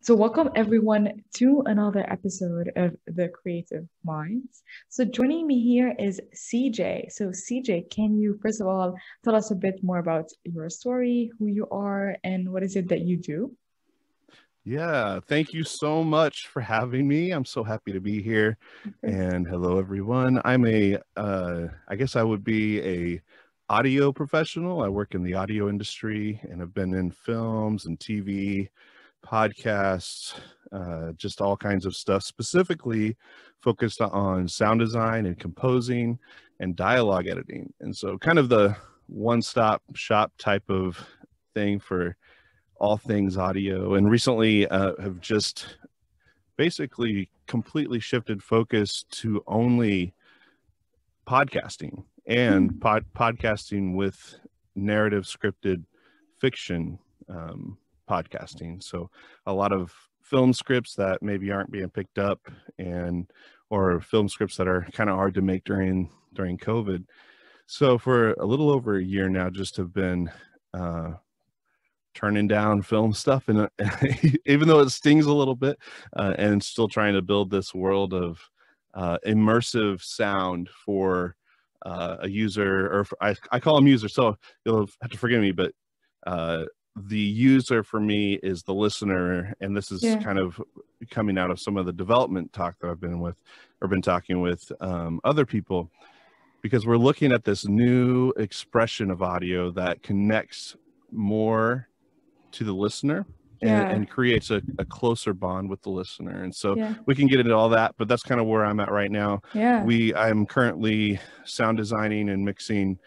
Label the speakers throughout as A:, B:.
A: So, welcome everyone to another episode of The Creative Minds. So, joining me here is CJ. So, CJ, can you first of all tell us a bit more about your story, who you are, and what is it that you do?
B: Yeah, thank you so much for having me. I'm so happy to be here.
A: Of course.
B: And hello, everyone. I guess I would be a audio professional. I work in the audio industry and have been in films and TV, podcasts, just all kinds of stuff, specifically focused on sound design and composing and dialogue editing. And so kind of the one-stop shop type of thing for all things audio, and recently have just basically completely shifted focus to only podcasting and
A: Mm,
B: podcasting with narrative scripted fiction, podcasting. So a lot of film scripts that maybe aren't being picked up, and or film scripts that are kind of hard to make during COVID. So for a little over a year now, just have been turning down film stuff, and even though it stings a little bit, and still trying to build this world of immersive sound for a user, or I call them users, so you'll have to forgive me, but the user for me is the listener, and this is
A: yeah.
B: kind of coming out of some of the development talk that I've been talking with other people, because we're looking at this new expression of audio that connects more to the listener,
A: Yeah.
B: and creates a closer bond with the listener. And so
A: Yeah.
B: we can get into all that, but that's kind of where I'm at right now.
A: Yeah.
B: I'm currently sound designing and mixing.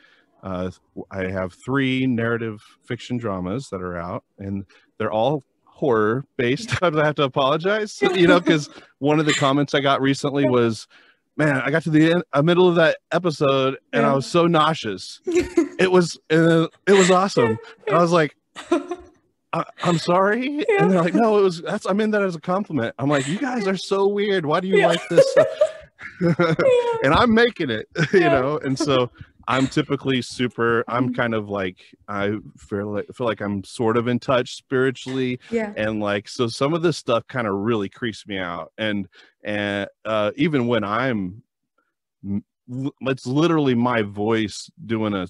B: I have 3 narrative fiction dramas that are out, and they're all horror based. I have to apologize, because one of the comments I got recently was, man, I got to the middle of that episode and I
A: Yeah.
B: was so nauseous. It was awesome. And I was like, I'm sorry.
A: Yeah.
B: And they're like, no, I mean that as a compliment. I'm like, you guys are so weird. Why do you
A: Yeah.
B: like this stuff?
A: Yeah.
B: And I'm making it,
A: Yeah.
B: and so I'm kind of like, I feel like I'm sort of in touch spiritually.
A: Yeah.
B: And like, so some of this stuff kind of really creeps me out. And even when it's literally my voice doing a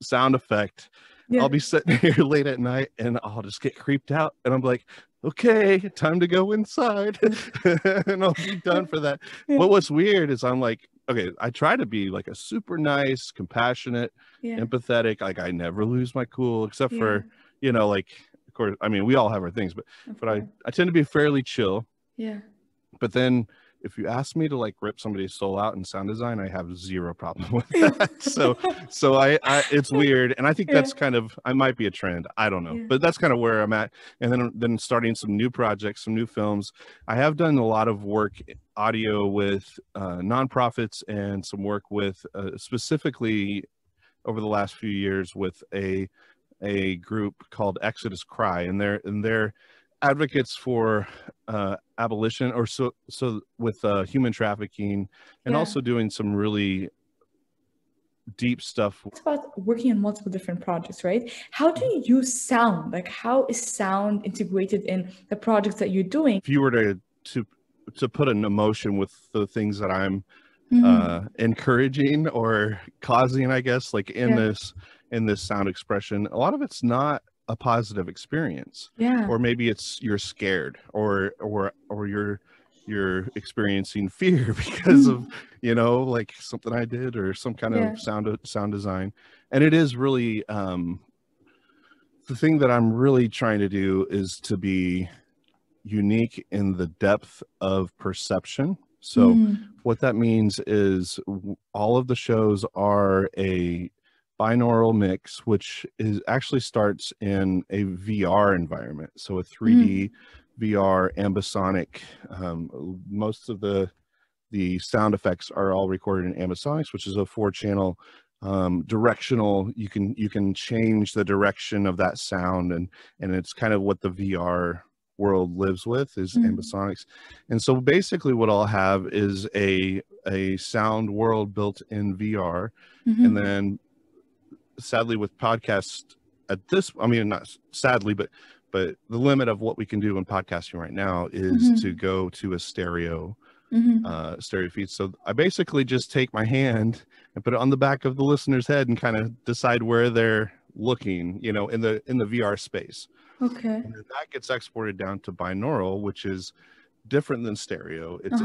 B: sound effect,
A: Yeah.
B: I'll be sitting here late at night and I'll just get creeped out, and I'm like, okay, time to go inside. And I'll be done for that.
A: Yeah.
B: But what's weird is I'm like, okay, I try to be like a super nice, compassionate,
A: Yeah.
B: empathetic, like I never lose my cool, except
A: Yeah.
B: for, like, of course, I mean, we all have our things, but
A: Of
B: but I,
A: course.
B: I tend to be fairly chill.
A: Yeah.
B: But then if you ask me to like rip somebody's soul out in sound design, I have zero problem with
A: Yeah.
B: that. So I it's weird. And I think
A: Yeah.
B: that's kind of, I might be a trend. I don't know,
A: Yeah.
B: but that's kind of where I'm at. And then starting some new projects, some new films. I have done a lot of work audio with nonprofits, and some work with specifically over the last few years with a group called Exodus Cry, and they're advocates for abolition, or so with human trafficking, and
A: Yeah.
B: also doing some really deep stuff.
A: It's about working on multiple different projects, right? How do you use sound? Like, how is sound integrated in the projects that you're doing?
B: If you were to put an emotion with the things that I'm
A: Mm,
B: encouraging or causing, I guess, like
A: yeah.
B: in this sound expression, a lot of it's not a positive experience,
A: Yeah.
B: or maybe it's you're scared, or you're experiencing fear because of,
A: Mm,
B: like something I did, or some kind
A: yeah.
B: of sound design. And it is really the thing that I'm really trying to do is to be unique in the depth of perception. So
A: Mm,
B: what that means is all of the shows are a binaural mix, which is actually starts in a VR environment. So a 3D
A: mm,
B: VR ambisonic. Most of the sound effects are all recorded in ambisonics, which is a 4-channel directional. You can change the direction of that sound, and it's kind of what the VR world lives with, is
A: mm,
B: ambisonics. And so basically what I'll have is a sound world built in VR. And
A: mhm.
B: then sadly with podcasts, I mean, not sadly, but but the limit of what we can do in podcasting right now is to go to a stereo feed. So I basically just take my hand and put it on the back of the listener's head and kind of decide where they're looking, you know, in the VR space.
A: Okay.
B: And then that gets exported down to binaural, which is different than stereo. It's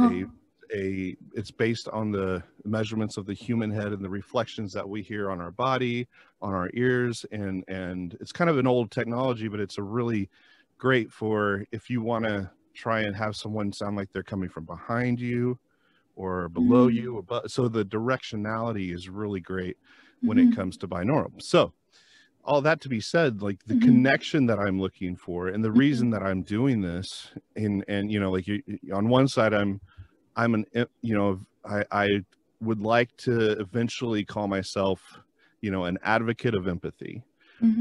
B: it's based on the measurements of the human head and the reflections that we hear on our body, on our ears, and it's kind of an old technology, but it's a really great for if you want to try and have someone sound like they're coming from behind you or below you, but so the directionality is really great when it comes to binaural. So all that to be said, like the connection that I'm looking for and the reason that I'm doing this, and you know, like on one side I'm an, you know, I would like to eventually call myself, you know, an advocate of empathy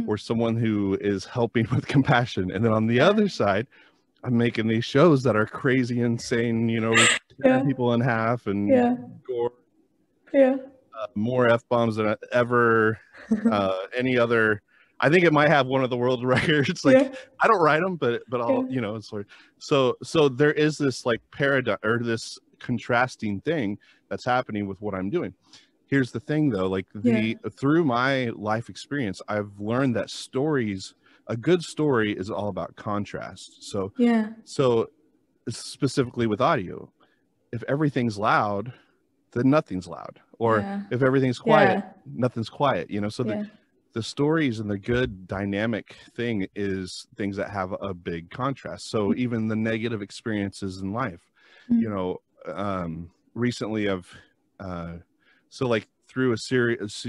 B: or someone who is helping with compassion. And then on the other side, I'm making these shows that are crazy, insane, you know, tearing people in half and gore, more F-bombs than ever any other. I think it might have one of the world records. Like I don't write them, but I'll, you know, it's like, so there is this like paradigm or this contrasting thing that's happening with what I'm doing. Here's the thing though, like through my life experience, I've learned that a good story is all about contrast. So specifically with audio, if everything's loud, then nothing's loud, or if everything's quiet, nothing's quiet, you know. So the stories and the good dynamic thing is things that have a big contrast. So even the negative experiences in life, you know, recently I've so like through a series,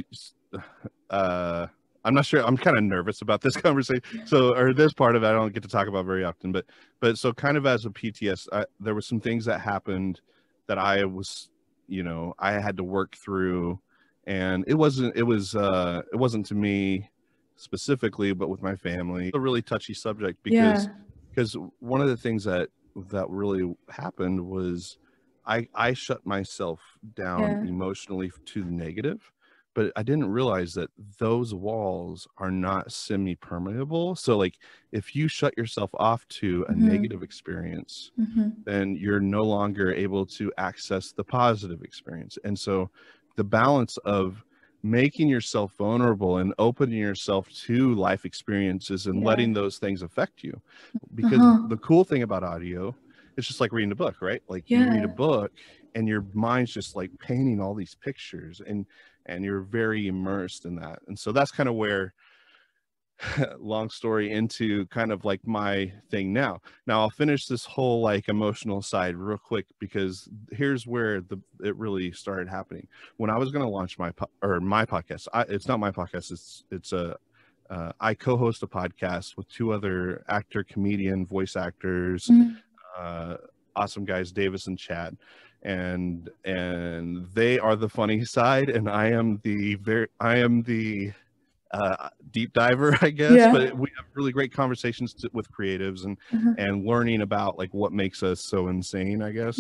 B: I'm not sure, I'm kind of nervous about this conversation, so, or this part of it I don't get to talk about very often, but so kind of as a PTS, there were some things that happened that I was, you know, I had to work through, and it wasn't to me specifically, but with my family, a really touchy subject, because one of the things that really happened was I shut myself down emotionally to the negative, but I didn't realize that those walls are not semi-permeable. So like if you shut yourself off to a negative experience, then you're no longer able to access the positive experience. And so the balance of making yourself vulnerable and opening yourself to life experiences and letting those things affect you. Because the cool thing about audio, it's just like reading a book, right? Like you read a book and your mind's just like painting all these pictures, and you're very immersed in that. And so that's kind of where, long story into kind of like my thing now. I'll finish this whole like emotional side real quick, because here's where it really started happening. When I was going to launch my podcast, it's not my podcast. I co-host a podcast with two other comedian, voice actors, awesome guys, Davis and Chad, and they are the funny side, and I am the deep diver, I guess. But we have really great conversations with creatives and learning about like what makes us so insane, I guess.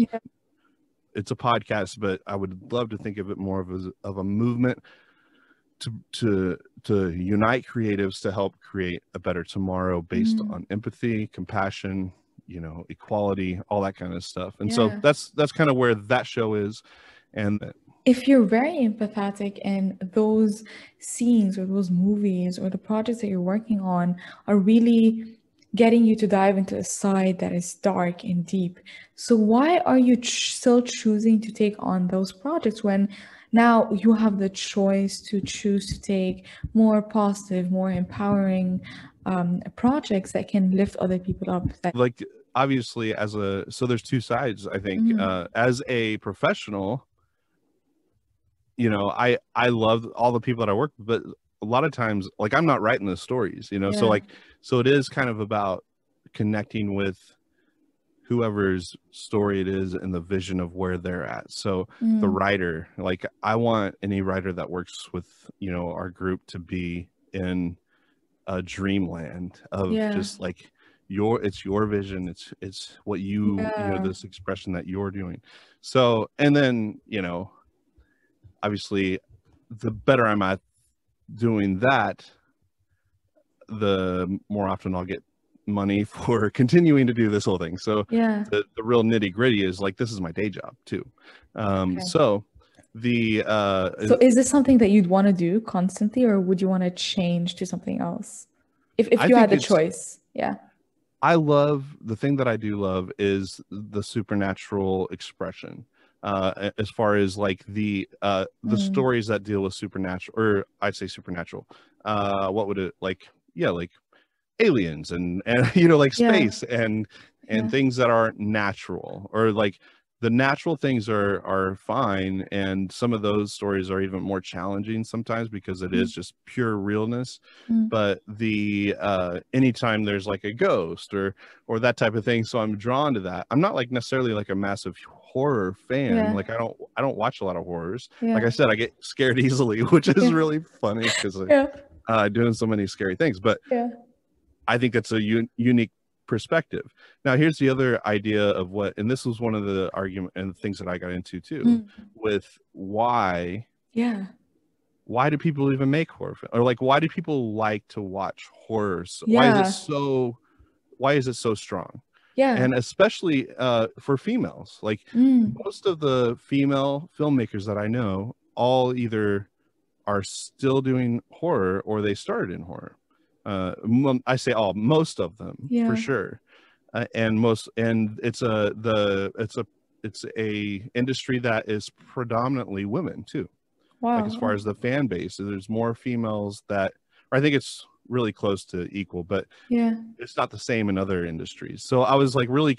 B: It's a podcast, but I would love to think of it more of a movement to unite creatives to help create a better tomorrow based on empathy, compassion, you know, equality, all that kind of stuff. And so that's kind of where that show is. And
A: if you're very empathetic and those scenes or those movies or the projects that you're working on are really getting you to dive into a side that is dark and deep, so why are you still choosing to take on those projects when now you have the choice to choose to take more positive, more empowering projects that can lift other people up?
B: Like obviously so there's two sides, I think. As a professional, you know, I love all the people that I work with, but a lot of times, like, I'm not writing the stories, you know. So it is kind of about connecting with whoever's story it is and the vision of where they're at. So the writer, like, I want any writer that works with, you know, our group to be in a dreamland of just like it's your vision, it's what you know, this expression that you're doing. So, and then, you know, obviously the better I'm at doing that, the more often I'll get money for continuing to do this whole thing. So
A: Yeah.
B: the real nitty gritty is like, this is my day job too.
A: Okay.
B: So the
A: So is this something that you'd want to do constantly, or would you want to change to something else? If
B: I
A: you had
B: think
A: the
B: it's,
A: choice. Yeah.
B: I love, the thing that I do love is the supernatural expression. As far as like the stories that deal with supernatural, or I'd say supernatural. What would it like? Yeah, like aliens and you know, like
A: Yeah.
B: space and
A: Yeah.
B: things that aren't natural, or like the natural things are fine, and some of those stories are even more challenging sometimes because it is just pure realness.
A: Mm.
B: But the anytime there's like a ghost or that type of thing, so I'm drawn to that. I'm not like necessarily like a massive horror fan.
A: Yeah.
B: Like I don't watch a lot of horrors.
A: Yeah.
B: Like I said, I get scared easily, which is
A: Yeah.
B: really funny because
A: Yeah.
B: doing so many scary things. But
A: Yeah.
B: I think that's a unique perspective. Now, here's the other idea of what, and this was one of the argument and things that I got into too, with why
A: Yeah.
B: do people even make horror or like, why do people like to watch horrors?
A: Yeah.
B: Why is it so strong?
A: Yeah.
B: And especially for females, like most of the female filmmakers that I know all either are still doing horror or they started in horror. I say all, most of them for sure. And it's a industry that is predominantly women too.
A: Wow.
B: Like as far as the fan base, there's more females that, or I think it's really close to equal, but
A: yeah,
B: it's not the same in other industries. So I was like really,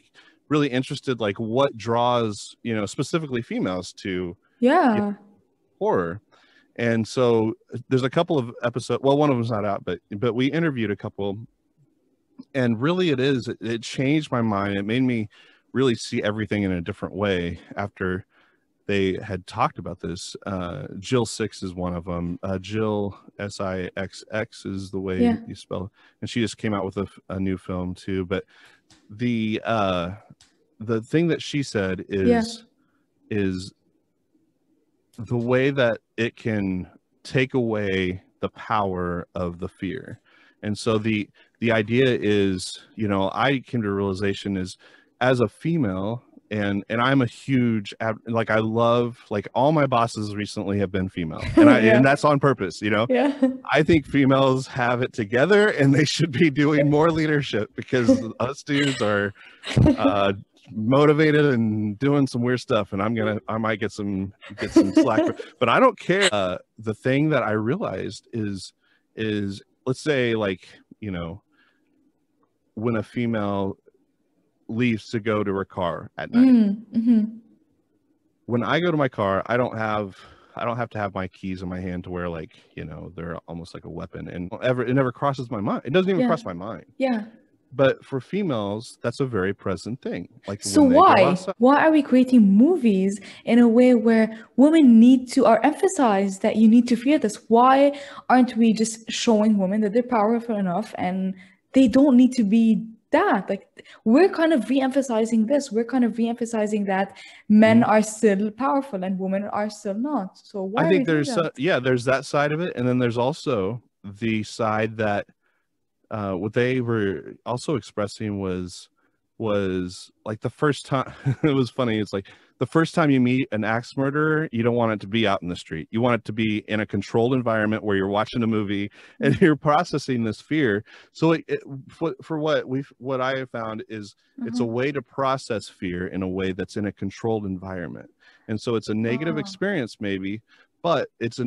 B: really interested, like what draws, you know, specifically females to horror. And so there's a couple of episodes. Well, one of them's not out, but we interviewed a couple, and really it changed my mind. It made me really see everything in a different way after they had talked about this. Jill Six is one of them. Jill Sixx is the way you spell it. And she just came out with a new film too. But the thing that she said is the way that it can take away the power of the fear. And so the idea is, you know, I came to a realization is, as a female, and I'm a huge, like, I love, like, all my bosses recently have been female, and and that's on purpose, you know. I think females have it together and they should be doing more leadership, because us dudes are motivated and doing some weird stuff, and I might get some slack, but I don't care. The thing that I realized is let's say, like, you know, when a female leaves to go to her car at night, when I go to my car, I don't have to have my keys in my hand to where, like, you know, they're almost like a weapon, and it never crosses my mind. It doesn't even cross my mind. But for females, that's a very present thing. Like,
A: so why are we creating movies in a way where women are emphasized that you need to fear this? Why aren't we just showing women that they're powerful enough and they don't need to be that? Like, we're kind of re-emphasizing this. We're kind of re-emphasizing that men are still powerful and women are still not. So why
B: I think
A: there's
B: there's that side of it, and then there's also the side that what they were also expressing was like the first time. It was funny. It's like the first time you meet an axe murderer, you don't want it to be out in the street. You want it to be in a controlled environment where you're watching a movie and you're processing this fear. So for what I have found is it's a way to process fear in a way that's in a controlled environment. And so it's a negative experience maybe, but it's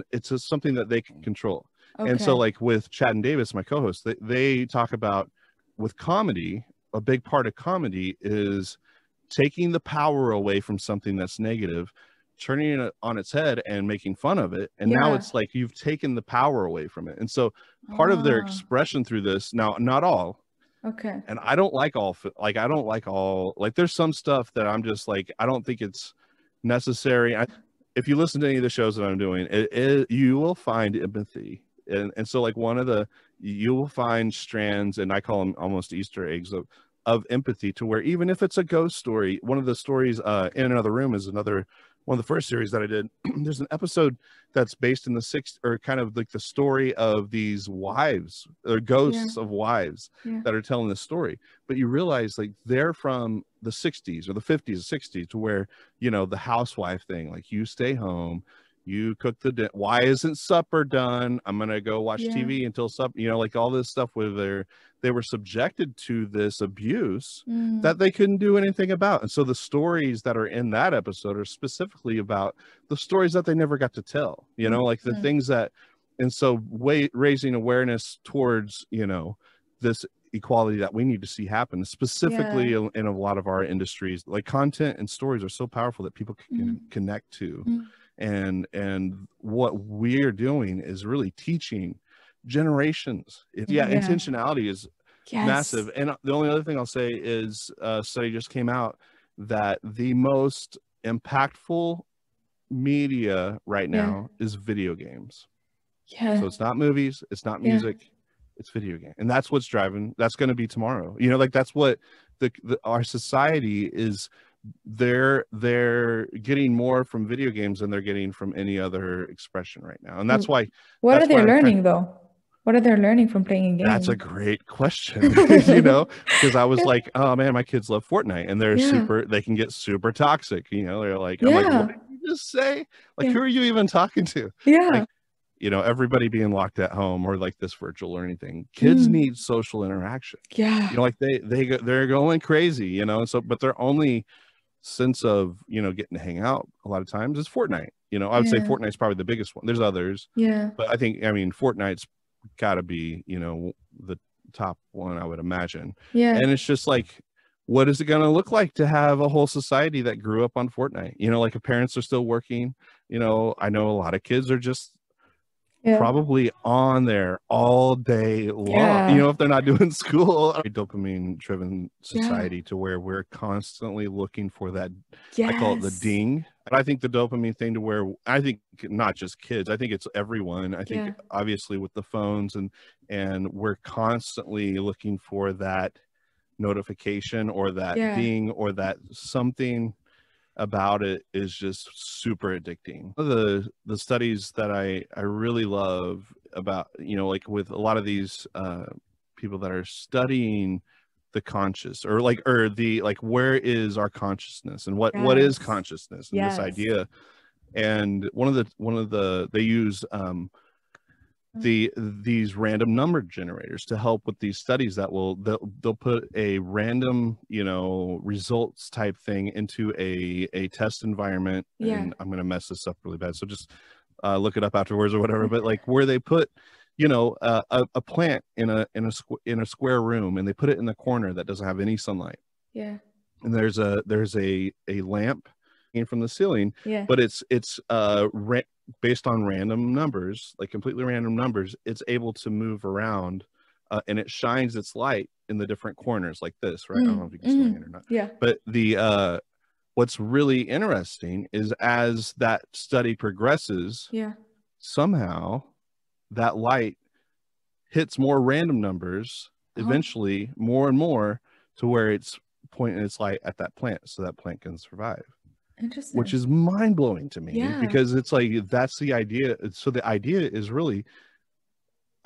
B: something that they can control. And so, like, with Chad and Davis, my co-hosts, they talk about, with comedy, a big part of comedy is taking the power away from something that's negative, turning it on its head and making fun of it. And now it's like you've taken the power away from it. And so part of their expression through this, now, not all, and I don't like all, like, there's some stuff that I'm just like, I don't think it's necessary. If you listen to any of the shows that I'm doing, you will find empathy. And so, like, you will find strands, and I call them almost Easter eggs of empathy, to where even if it's a ghost story, one of the stories in Another Room is another one of the first series that I did, there's an episode that's based in the sixth, or kind of like the story of these wives or ghosts of wives that are telling this story. But you realize like they're from the 60s or the 50s, 60s, to where, you know, the housewife thing, like you stay home, you cook the why isn't supper done? I'm gonna go watch TV until supper, you know, like all this stuff where they were subjected to this abuse that they couldn't do anything about. And so the stories that are in that episode are specifically about the stories that they never got to tell, you know, like the things that, and so raising awareness towards, you know, this equality that we need to see happen, specifically in a lot of our industries. Like content and stories are so powerful that people can connect to. And what we're doing is really teaching generations. Intentionality is massive. And the only other thing I'll say is a study just came out that the most impactful media right now is video games. So it's not movies, it's not music, it's video game. And that's what's driving, that's going to be tomorrow. You know, like that's what our society is. They're getting more from video games than they're getting from any other expression right now. And that's why.
A: What are they learning though? What are they learning from playing games?
B: That's a great question. You know, because I was like, oh man, my kids love Fortnite, and they can get super toxic. You know, they're like, I'm like, what did you just say? Like, who are you even talking to? Like, you know, everybody being locked at home or like this virtual learning thing. Kids need social interaction. You know, like they're going crazy, you know, and so, but their only sense of, you know, getting to hang out a lot of times is Fortnite. You know, I would say Fortnite's probably the biggest one. There's others. But I mean, Fortnite's gotta be, you know, the top one, I would imagine. And it's just like, what is it going to look like to have a whole society that grew up on Fortnite? You know, like if parents are still working, you know, I know a lot of kids are just probably on there all day long, you know, if they're not doing school. A dopamine driven society to where we're constantly looking for that, I call it the ding. And I think the dopamine thing to where, I think not just kids, I think it's everyone. I think obviously with the phones and we're constantly looking for that notification or that ding or that something about it is just super addicting. One of the studies that I really love about, you know, like with a lot of these people that are studying the conscious or where is our consciousness and what is consciousness and this idea. And one of the they use these random number generators to help with these studies that they'll put a random, you know, results type thing into a test environment. And I'm going to mess this up really bad, so just look it up afterwards or whatever. But like where they put, you know, a plant in a square room, and they put it in the corner that doesn't have any sunlight. And there's a lamp from the ceiling, but it's based on random numbers, like completely random numbers. It's able to move around, and it shines its light in the different corners like this, right? I don't know if you can see it or not. But the what's really interesting is as that study progresses, somehow that light hits more random numbers, eventually more and more, to where it's pointing its light at that plant so that plant can survive.
A: Interesting.
B: Which is mind-blowing to me, because it's like, that's the idea. So the idea is really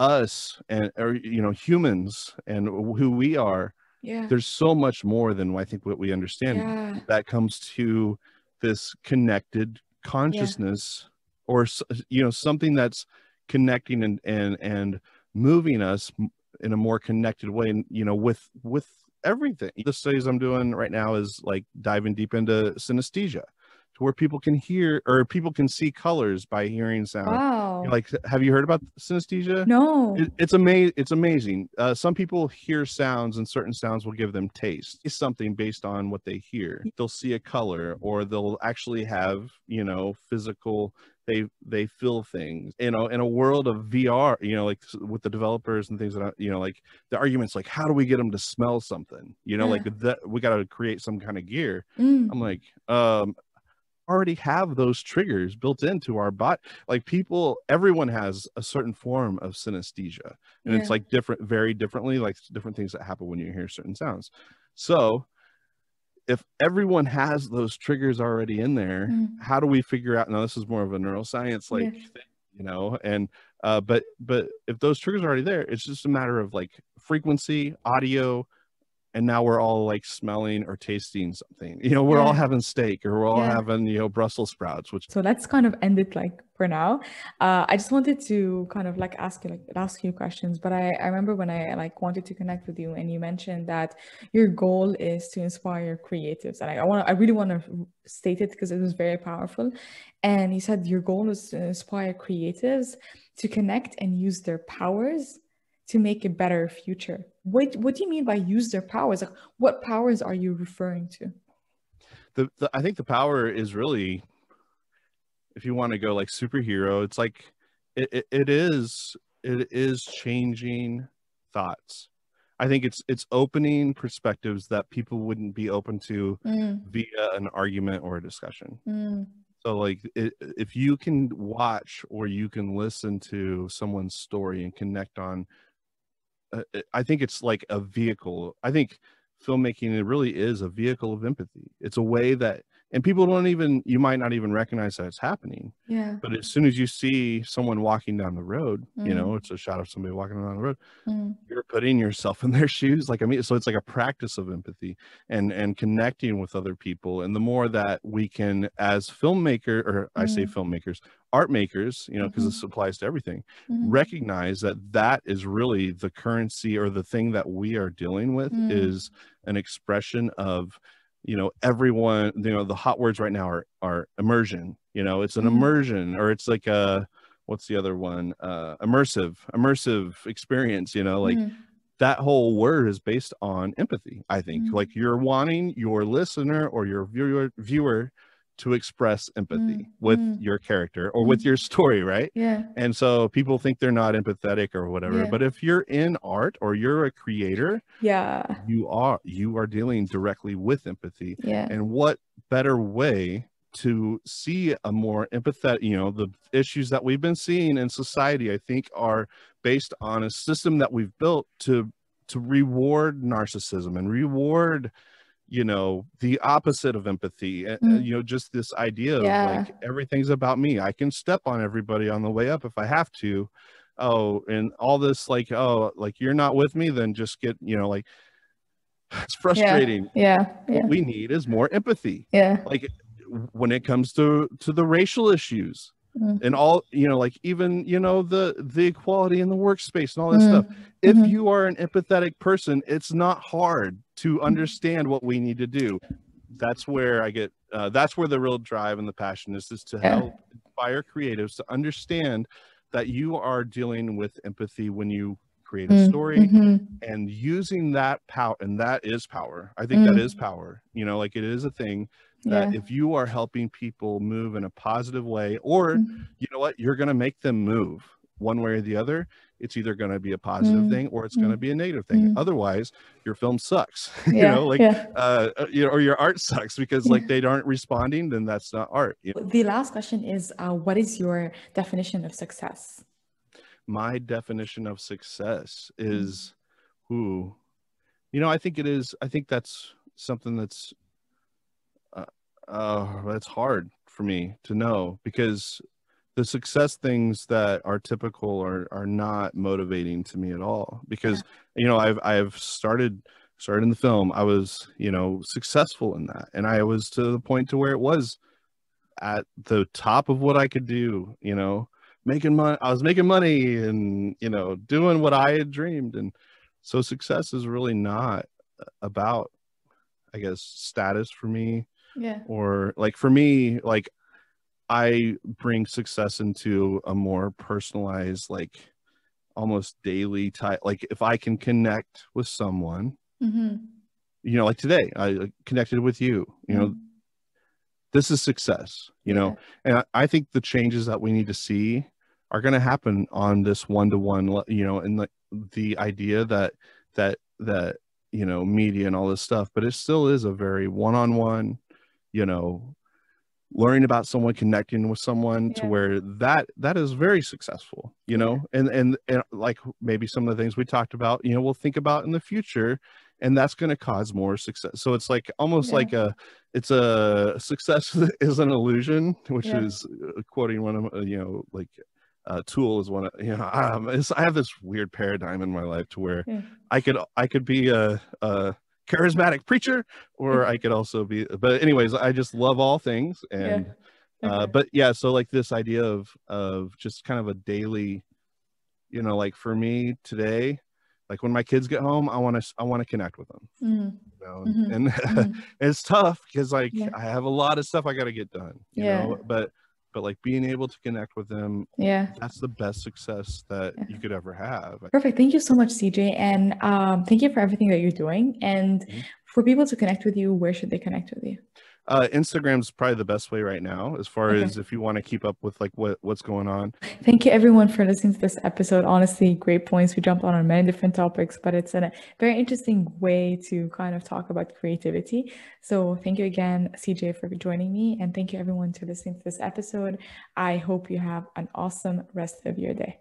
B: us or you know, humans and who we are. There's so much more than I think what we understand that comes to this connected consciousness, or you know, something that's connecting and moving us in a more connected way, you know, with everything. The studies I'm doing right now is like diving deep into synesthesia, to where people can hear or people can see colors by hearing sound.
A: Wow.
B: Like, have you heard about synesthesia?
A: No.
B: It's amazing. Some people hear sounds, and certain sounds will give them taste. It's something based on what they hear. They'll see a color, or they'll actually have, you know, physical, they feel things, you know, in a world of VR, you know, like with the developers and things that, you know, like the arguments, like, how do we get them to smell something? You know, like that, we got to create some kind of gear. I'm like, already have those triggers built into our body. Like everyone has a certain form of synesthesia, and it's like very differently, like different things that happen when you hear certain sounds. So if everyone has those triggers already in there, how do we figure out, now this is more of a neuroscience like thing, you know, and but if those triggers are already there, it's just a matter of like frequency, audio, and now we're all like smelling or tasting something, you know, we're all having steak, or we're all having, you know, Brussels sprouts, which.
A: So let's kind of end it like for now. I just wanted to kind of like ask you questions, but I remember when I like wanted to connect with you and you mentioned that your goal is to inspire creatives. And I really want to state it because it was very powerful. And you said your goal is to inspire creatives to connect and use their powers to make a better future. What do you mean by use their powers? Like, what powers are you referring to?
B: I think the power is really, if you want to go like superhero, it's like it is changing thoughts. I think it's opening perspectives that people wouldn't be open to via an argument or a discussion. So like if you can watch or you can listen to someone's story and connect on, I think it's like a vehicle. I think filmmaking, it really is a vehicle of empathy. It's a way that, and people you might not even recognize that it's happening.
A: Yeah.
B: But as soon as you see someone walking down the road, you know, it's a shot of somebody walking down the road, you're putting yourself in their shoes. Like, I mean, so it's like a practice of empathy and connecting with other people. And the more that we can, as filmmaker, or I say filmmakers, art makers, you know, because this applies to everything, recognize that that is really the currency, or the thing that we are dealing with is an expression of, you know, everyone, you know, the hot words right now are immersion, you know, it's an immersion, or it's like what's the other one? Immersive experience, you know, like that whole word is based on empathy. I think like you're wanting your listener or your viewer to express empathy with your character or with your story, right?
A: Yeah.
B: And so people think they're not empathetic or whatever, but if you're in art or you're a creator, you are dealing directly with empathy. And what better way to see a more empathetic, you know, the issues that we've been seeing in society, I think, are based on a system that we've built to reward narcissism and reward, you know, the opposite of empathy. You know, just this idea of like, everything's about me. I can step on everybody on the way up if I have to. Oh, and all this like, oh, like you're not with me, then just get, you know, like it's frustrating. What we need is more empathy. Like when it comes to the racial issues and all, you know, like even, you know, the equality in the workspace and all this stuff. If you are an empathetic person, it's not hard to understand what we need to do. That's where I get, that's where the real drive and the passion is to help inspire creatives to understand that you are dealing with empathy when you create a story and using that power. And that is power. I think that is power, you know, like it is a thing that if you are helping people move in a positive way, or you know what, you're going to make them move one way or the other, it's either going to be a positive thing or it's going to be a negative thing. Otherwise your film sucks. You know, like you know, or your art sucks because like they aren't responding, then that's not art, you know?
A: The last question is what is your definition of success?
B: My definition of success is you know, I think that's something that's hard for me to know, because the success things that are typical are not motivating to me at all, because you know, I've started in the film. I was, you know, successful in that, and I was to the point to where it was at the top of what I could do, you know, making money. I was making money and, you know, doing what I had dreamed. And so success is really not about, I guess, status for me. Or like for me, like I bring success into a more personalized, like almost daily type. Like if I can connect with someone, you know, like today I connected with you, you know, this is success, you know. And I think the changes that we need to see are going to happen on this one-to-one, you know, and the idea that you know, media and all this stuff, but it still is a very one-on-one, you know, learning about someone, connecting with someone to where that is very successful, you know. And like maybe some of the things we talked about, you know, we'll think about in the future and that's going to cause more success. So it's like almost
A: Yeah.
B: like it's a success is an illusion, which
A: Yeah.
B: is quoting one of like Tool is one of I have this weird paradigm in my life to where
A: Yeah.
B: I could be a charismatic preacher, or I could also be, but anyways, I just love all things. And
A: Okay.
B: but yeah, so like this idea of just kind of a daily, like for me today, like when my kids get home, I want to connect with them. And it's tough because like
A: Yeah.
B: I have a lot of stuff I got to get done,
A: Yeah.
B: but like being able to connect with them,
A: Yeah.
B: that's the best success that you could ever have.
A: Perfect. Thank you so much, CJ. And thank you for everything that you're doing. And for people to connect with you, where should they connect with you?
B: Instagram's probably the best way right now, as far as if you want to keep up with like what's going on.
A: Thank you everyone for listening to this episode. Honestly, great points. We jumped on many different topics, but it's a very interesting way to kind of talk about creativity. So thank you again, CJ, for joining me. And thank you everyone to listening to this episode. I hope you have an awesome rest of your day.